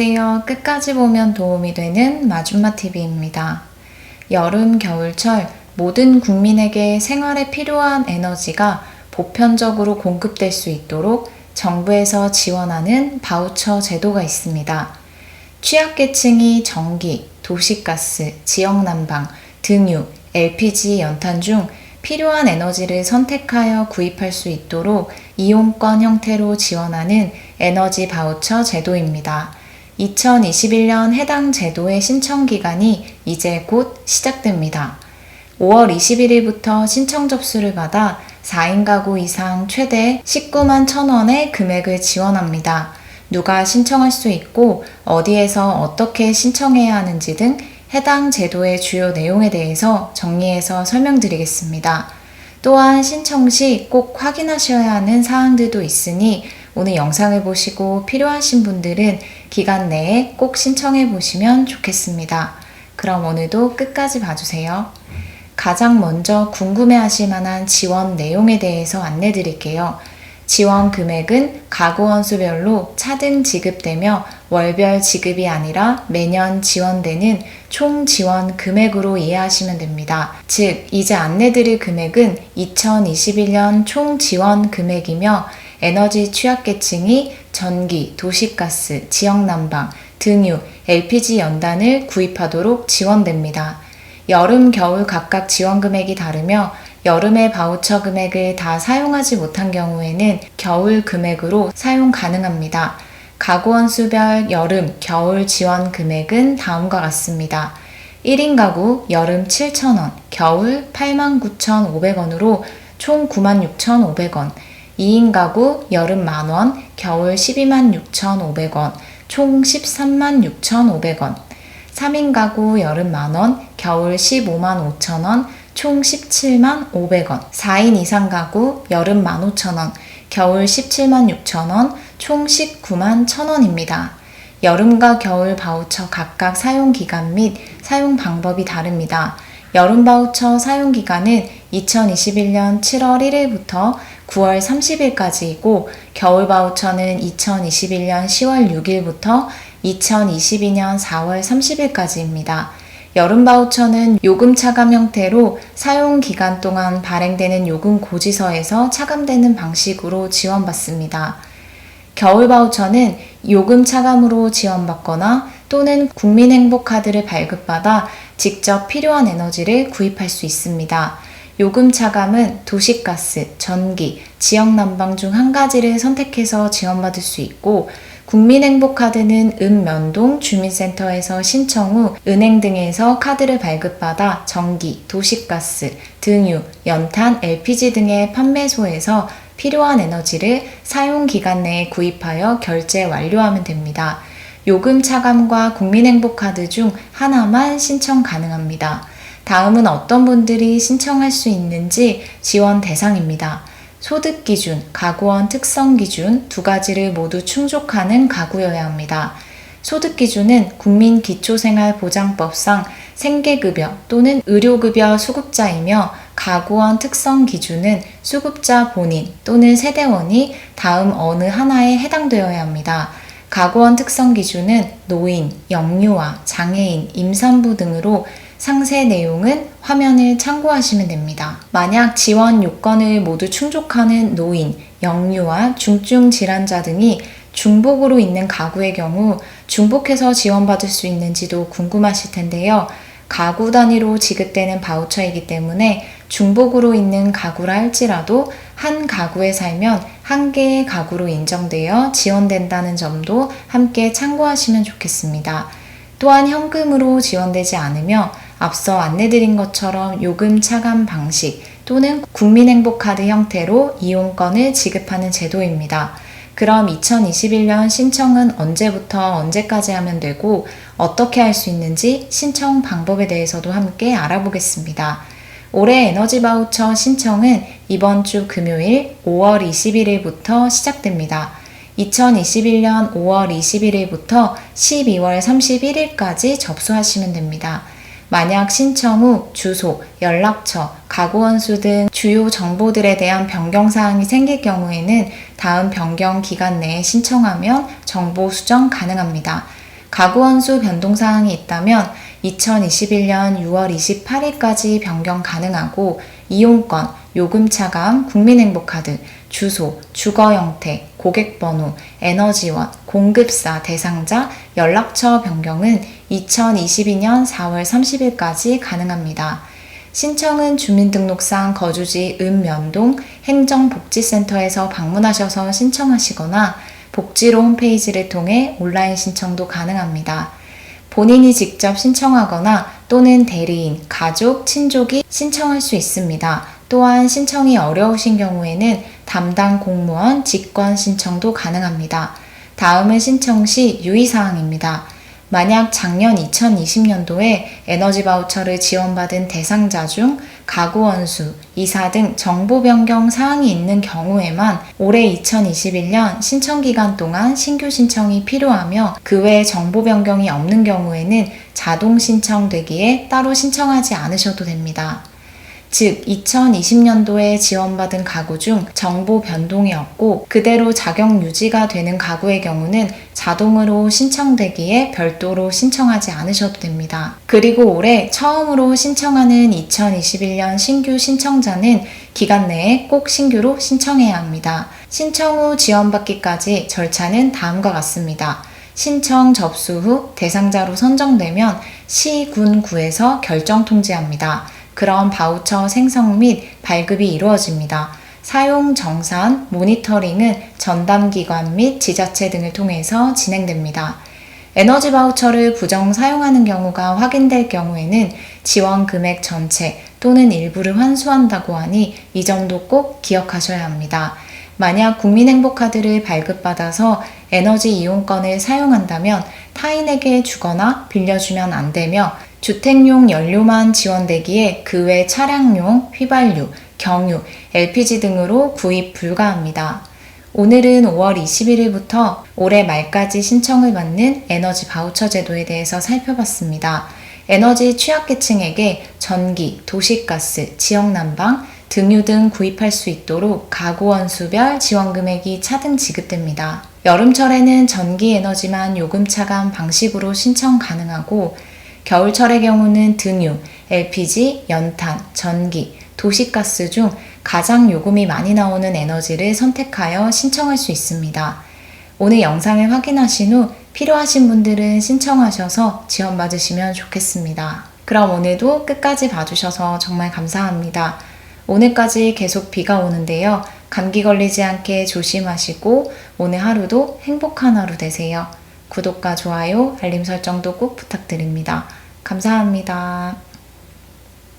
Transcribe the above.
안녕하세요. 끝까지 보면 도움이 되는 마줌마TV입니다. 여름, 겨울철 모든 국민에게 생활에 필요한 에너지가 보편적으로 공급될 수 있도록 정부에서 지원하는 바우처 제도가 있습니다. 취약계층이 전기, 도시가스, 지역난방, 등유, LPG, 연탄 중 필요한 에너지를 선택하여 구입할 수 있도록 이용권 형태로 지원하는 에너지 바우처 제도입니다. 2021년 해당 제도의 신청 기간이 이제 곧 시작됩니다. 5월 21일부터 신청 접수를 받아 4인 가구 이상 최대 19만 1,000원의 금액을 지원합니다. 누가 신청할 수 있고 어디에서 어떻게 신청해야 하는지 등 해당 제도의 주요 내용에 대해서 정리해서 설명드리겠습니다. 또한 신청 시 꼭 확인하셔야 하는 사항들도 있으니 오늘 영상을 보시고 필요하신 분들은 기간 내에 꼭 신청해 보시면 좋겠습니다. 그럼 오늘도 끝까지 봐주세요. 가장 먼저 궁금해하실 만한 지원 내용에 대해서 안내 드릴게요. 지원 금액은 가구 원수별로 차등 지급되며 월별 지급이 아니라 매년 지원되는 총 지원 금액으로 이해하시면 됩니다. 즉, 이제 안내드릴 금액은 2021년 총 지원 금액이며 에너지 취약계층이 전기, 도시가스, 지역난방, 등유, LPG 연단을 구입하도록 지원됩니다. 여름, 겨울 각각 지원 금액이 다르며 여름의 바우처 금액을 다 사용하지 못한 경우에는 겨울 금액으로 사용 가능합니다. 가구 원수별 여름, 겨울 지원 금액은 다음과 같습니다. 1인 가구 여름 7,000원, 겨울 89,500원으로 총 96,500원, 2인 가구 여름 만원, 겨울 126,500원, 총 136,500원, 3인 가구 여름 만원, 겨울 155,500원, 총 175,500원, 4인 이상 가구 여름 15,000원, 겨울 176,000원, 총 191,000원입니다. 여름과 겨울 바우처 각각 사용 기간 및 사용 방법이 다릅니다. 여름 바우처 사용 기간은 2021년 7월 1일부터 9월 30일까지이고 겨울 바우처는 2021년 10월 6일부터 2022년 4월 30일까지입니다. 여름 바우처는 요금 차감 형태로 사용 기간 동안 발행되는 요금 고지서에서 차감되는 방식으로 지원받습니다. 겨울 바우처는 요금 차감으로 지원받거나 또는 국민행복카드를 발급받아 직접 필요한 에너지를 구입할 수 있습니다. 요금 차감은 도시가스, 전기, 지역난방 중 한 가지를 선택해서 지원받을 수 있고 국민행복카드는 읍면동 주민센터에서 신청 후 은행 등에서 카드를 발급받아 전기, 도시가스, 등유, 연탄, LPG 등의 판매소에서 필요한 에너지를 사용 기간 내에 구입하여 결제 완료하면 됩니다. 요금 차감과 국민행복카드 중 하나만 신청 가능합니다. 다음은 어떤 분들이 신청할 수 있는지 지원 대상입니다. 소득 기준, 가구원 특성 기준 두 가지를 모두 충족하는 가구여야 합니다. 소득 기준은 국민기초생활보장법상 생계급여 또는 의료급여 수급자이며 가구원 특성 기준은 수급자 본인 또는 세대원이 다음 어느 하나에 해당되어야 합니다. 가구원 특성 기준은 노인, 영유아, 장애인, 임산부 등으로 상세 내용은 화면을 참고하시면 됩니다. 만약 지원 요건을 모두 충족하는 노인, 영유아, 중증 질환자 등이 중복으로 있는 가구의 경우 중복해서 지원받을 수 있는지도 궁금하실 텐데요. 가구 단위로 지급되는 바우처이기 때문에 중복으로 있는 가구라 할지라도 한 가구에 살면 한 개의 가구로 인정되어 지원된다는 점도 함께 참고하시면 좋겠습니다. 또한 현금으로 지원되지 않으며 앞서 안내드린 것처럼 요금 차감 방식 또는 국민행복카드 형태로 이용권을 지급하는 제도입니다. 그럼 2021년 신청은 언제부터 언제까지 하면 되고 어떻게 할 수 있는지 신청 방법에 대해서도 함께 알아보겠습니다. 올해 에너지 바우처 신청은 이번 주 금요일 5월 21일부터 시작됩니다. 2021년 5월 21일부터 12월 31일까지 접수하시면 됩니다. 만약 신청 후 주소, 연락처, 가구원수 등 주요 정보들에 대한 변경사항이 생길 경우에는 다음 변경 기간 내에 신청하면 정보 수정 가능합니다. 가구원수 변동사항이 있다면 2021년 6월 28일까지 변경 가능하고 이용권, 요금차감, 국민행복카드, 주소, 주거 형태, 고객번호, 에너지원, 공급사, 대상자, 연락처 변경은 2022년 4월 30일까지 가능합니다. 신청은 주민등록상 거주지 읍면동 행정복지센터에서 방문하셔서 신청하시거나 복지로 홈페이지를 통해 온라인 신청도 가능합니다. 본인이 직접 신청하거나 또는 대리인, 가족, 친족이 신청할 수 있습니다. 또한 신청이 어려우신 경우에는 담당 공무원 직권 신청도 가능합니다. 다음은 신청 시 유의사항입니다. 만약 작년 2020년도에 에너지 바우처를 지원받은 대상자 중 가구원수, 이사 등 정보 변경 사항이 있는 경우에만 올해 2021년 신청기간 동안 신규 신청이 필요하며 그 외에 정보 변경이 없는 경우에는 자동 신청되기에 따로 신청하지 않으셔도 됩니다. 즉 2020년도에 지원받은 가구 중 정보 변동이 없고 그대로 자격 유지가 되는 가구의 경우는 자동으로 신청되기에 별도로 신청하지 않으셔도 됩니다. 그리고 올해 처음으로 신청하는 2021년 신규 신청자는 기간 내에 꼭 신규로 신청해야 합니다. 신청 후 지원받기까지 절차는 다음과 같습니다. 신청 접수 후 대상자로 선정되면 시, 군, 구에서 결정 통지합니다. 그럼 바우처 생성 및 발급이 이루어집니다. 사용 정산, 모니터링은 전담기관 및 지자체 등을 통해서 진행됩니다. 에너지 바우처를 부정 사용하는 경우가 확인될 경우에는 지원 금액 전체 또는 일부를 환수한다고 하니 이 점도 꼭 기억하셔야 합니다. 만약 국민행복카드를 발급받아서 에너지 이용권을 사용한다면 타인에게 주거나 빌려주면 안 되며 주택용 연료만 지원되기에 그 외 차량용, 휘발유, 경유, LPG 등으로 구입 불가합니다. 오늘은 5월 21일부터 올해 말까지 신청을 받는 에너지 바우처 제도에 대해서 살펴봤습니다. 에너지 취약계층에게 전기, 도시가스, 지역난방, 등유 등 구입할 수 있도록 가구원수별 지원금액이 차등 지급됩니다. 여름철에는 전기에너지만 요금차감 방식으로 신청 가능하고 겨울철의 경우는 등유, LPG, 연탄, 전기, 도시가스 중 가장 요금이 많이 나오는 에너지를 선택하여 신청할 수 있습니다. 오늘 영상을 확인하신 후 필요하신 분들은 신청하셔서 지원받으시면 좋겠습니다. 그럼 오늘도 끝까지 봐주셔서 정말 감사합니다. 오늘까지 계속 비가 오는데요. 감기 걸리지 않게 조심하시고 오늘 하루도 행복한 하루 되세요. 구독과 좋아요, 알림 설정도 꼭 부탁드립니다. 감사합니다.